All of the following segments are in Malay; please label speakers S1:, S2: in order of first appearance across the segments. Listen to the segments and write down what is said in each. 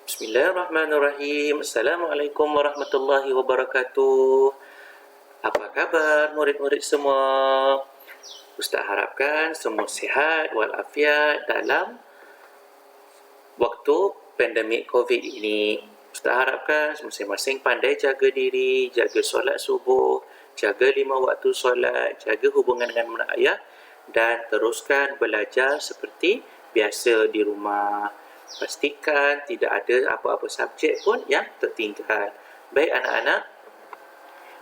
S1: Bismillahirrahmanirrahim. Assalamualaikum warahmatullahi wabarakatuh. Apa khabar murid-murid semua? Ustaz harapkan semua sihat walafiat dalam waktu pandemik COVID ini. Ustaz harapkan masing-masing pandai jaga diri, jaga solat subuh, jaga 5 waktu solat, jaga hubungan dengan mak ayah dan teruskan belajar seperti biasa di rumah. Pastikan tidak ada apa-apa subjek pun yang tertinggal. Baik anak-anak,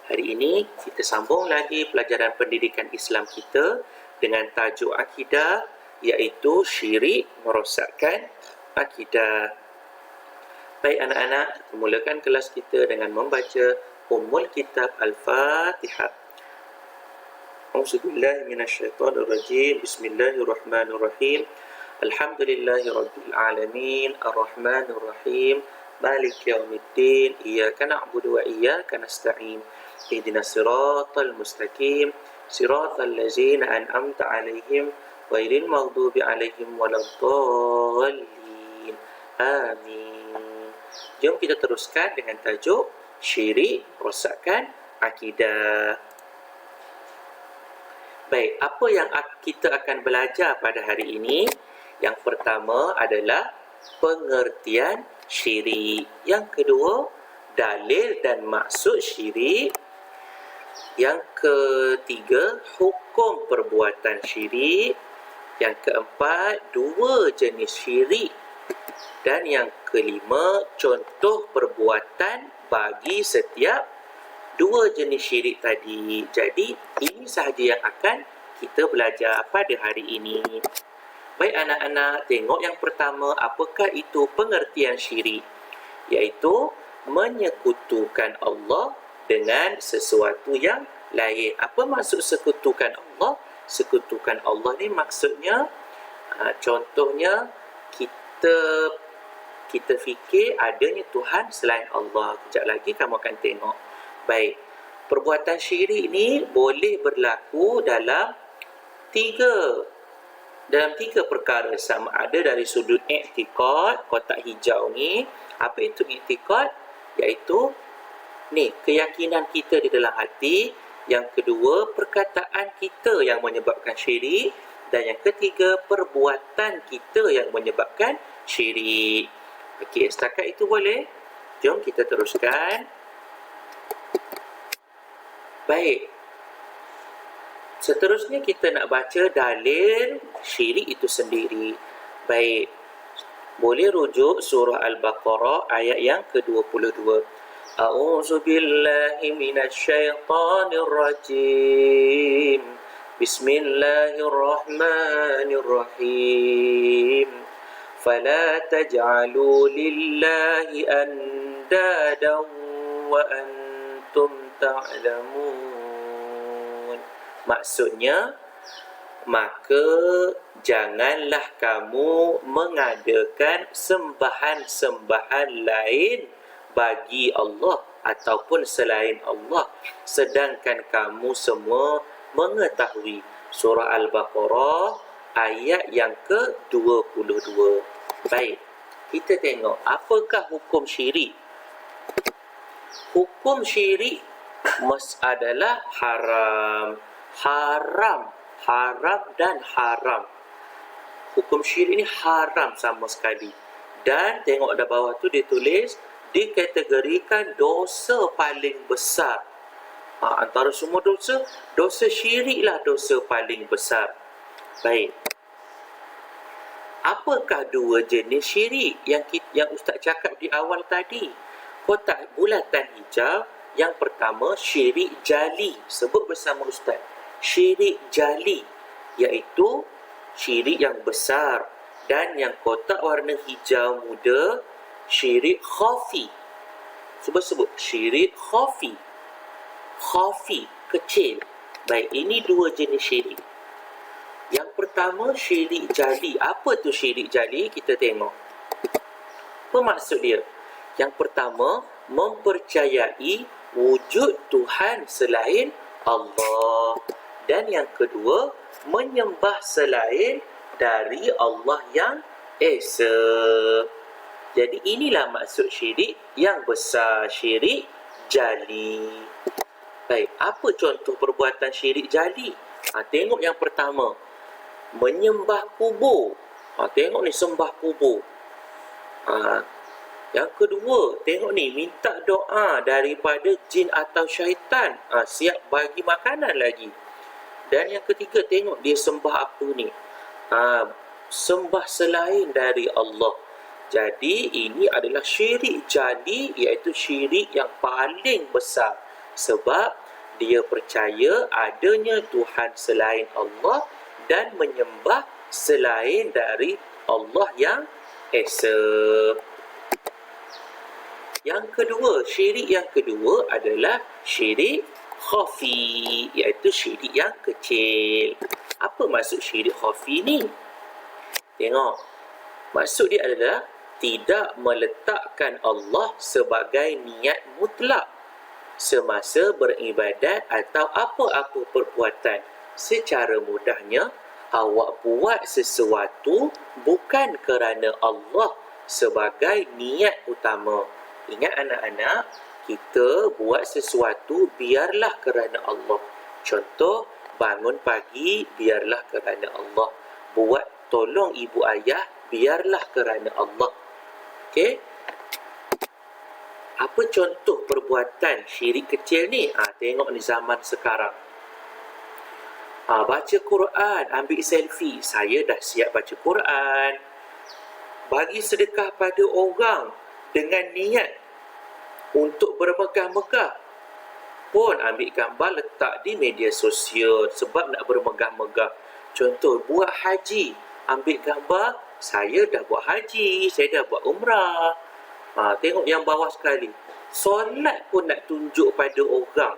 S1: hari ini kita sambung lagi pelajaran pendidikan Islam kita dengan tajuk akidah, iaitu syirik merosakkan akidah. Baik anak-anak, kita mulakan kelas kita dengan membaca Ummul Kitab Al-Fatihah. A'udzubillahi minasyaitonirrajim. Bismillahirrahmanirrahim. Alhamdulillahi Rabbil Alamin, Ar-Rahmanir Rahim, Malik Yawmiddin, Iyyaka na'budu wa iyyaka nasta'in, Ihdinas siratal mustaqim, siratal ladzina an'amta 'alaihim, ghairil maghdubi 'alaihim waladdallin. Amin. Jom kita teruskan dengan tajuk syirik merosakkan akidah. Baik, apa yang kita akan belajar pada hari ini? Yang pertama adalah pengertian syirik. Yang kedua, dalil dan maksud syirik. Yang ketiga, hukum perbuatan syirik. Yang keempat, 2 jenis syirik. Dan yang kelima, contoh perbuatan bagi setiap 2 jenis syirik tadi. Jadi, ini sahaja yang akan kita belajar pada hari ini. Baik anak-anak, tengok yang pertama, apakah itu pengertian syirik? Iaitu menyekutukan Allah dengan sesuatu yang lain. Apa maksud sekutukan Allah? Sekutukan Allah ni maksudnya, contohnya kita fikir adanya Tuhan selain Allah. Kejap lagi kamu akan tengok. Baik, perbuatan syirik ni boleh berlaku dalam tiga perkara, sama ada dari sudut i'tiqad, kotak hijau ni. Apa itu i'tiqad? Iaitu ni, keyakinan kita di dalam hati. Yang kedua, perkataan kita yang menyebabkan syirik. Dan yang ketiga, perbuatan kita yang menyebabkan syirik. Okey, setakat itu boleh? Jom kita teruskan. Baik, seterusnya kita nak baca dalil syirik itu sendiri. Baik, boleh rujuk surah Al-Baqarah ayat yang ke-22. A'udzubillahi minasyaitonirrajim. Bismillahirrahmanirrahim. Fala taj'alu lillahi andadan wa antum ta'lamun. Maksudnya, maka janganlah kamu mengadakan sembahan-sembahan lain bagi Allah ataupun selain Allah, sedangkan kamu semua mengetahui. Surah Al-Baqarah ayat yang ke-22. Baik, kita tengok apakah hukum syirik. Hukum syirik adalah haram. Haram dan haram. Hukum syirik ini haram sama sekali. Dan tengok di bawah tu dia tulis, dikategorikan dosa paling besar. Antara semua dosa, dosa syiriklah dosa paling besar. Baik. Apakah 2 jenis syirik yang Ustaz cakap di awal tadi? Kotak bulatan hijau. Yang pertama, syirik jali. Sebut bersama Ustaz. Syirik jali, iaitu syirik yang besar. Dan yang kotak warna hijau muda, syirik khafi. Sebut syirik khafi. Khafi, kecil. Baik, ini 2 jenis syirik. Yang pertama, syirik jali. Apa tu syirik jali? Kita tengok. Apa maksud dia? Yang pertama, mempercayai wujud Tuhan selain Allah. Dan yang kedua, menyembah selain dari Allah yang Esa. Jadi inilah maksud syirik yang besar, syirik jali. Baik, apa contoh perbuatan syirik jali? Tengok yang pertama, menyembah kubur. Tengok ni, sembah kubur. Yang kedua, tengok ni, minta doa daripada jin atau syaitan. Siap bagi makanan lagi. Dan yang ketiga, tengok dia sembah apa ni? Sembah selain dari Allah. Jadi ini adalah syirik jali, iaitu syirik yang paling besar. Sebab dia percaya adanya Tuhan selain Allah dan menyembah selain dari Allah yang esa. Yang kedua, syirik yang kedua adalah syirik khafi, iaitu syirik yang kecil. Apa maksud syirik khafi ni? Tengok, maksud dia adalah tidak meletakkan Allah sebagai niat mutlak semasa beribadat atau apa-apa perbuatan. Secara mudahnya, awak buat sesuatu bukan kerana Allah sebagai niat utama. Ingat anak-anak, kita buat sesuatu biarlah kerana Allah. Contoh, bangun pagi biarlah kerana Allah. Buat tolong ibu ayah biarlah kerana Allah. Okey? Apa contoh perbuatan syirik kecil ni? Tengok ni zaman sekarang. Baca Quran, ambil selfie. Saya dah siap baca Quran. Bagi sedekah pada orang dengan niat untuk bermegah-megah pun ambil gambar letak di media sosial sebab nak bermegah-megah. Contoh, buat haji, ambil gambar, saya dah buat haji, saya dah buat umrah. Tengok yang bawah sekali, solat pun nak tunjuk pada orang.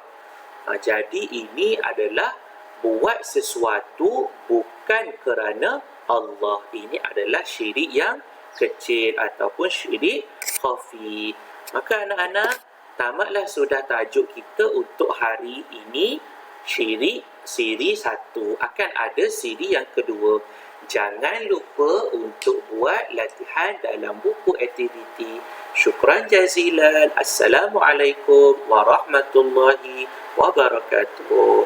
S1: Jadi ini adalah buat sesuatu bukan kerana Allah. Ini adalah syirik yang kecil ataupun syirik khafi. Maka anak-anak, tamatlah sudah tajuk kita untuk hari ini, syirik siri 1. Akan ada siri yang kedua. Jangan lupa untuk buat latihan dalam buku aktiviti. Syukran jazilan. Assalamualaikum warahmatullahi wabarakatuh.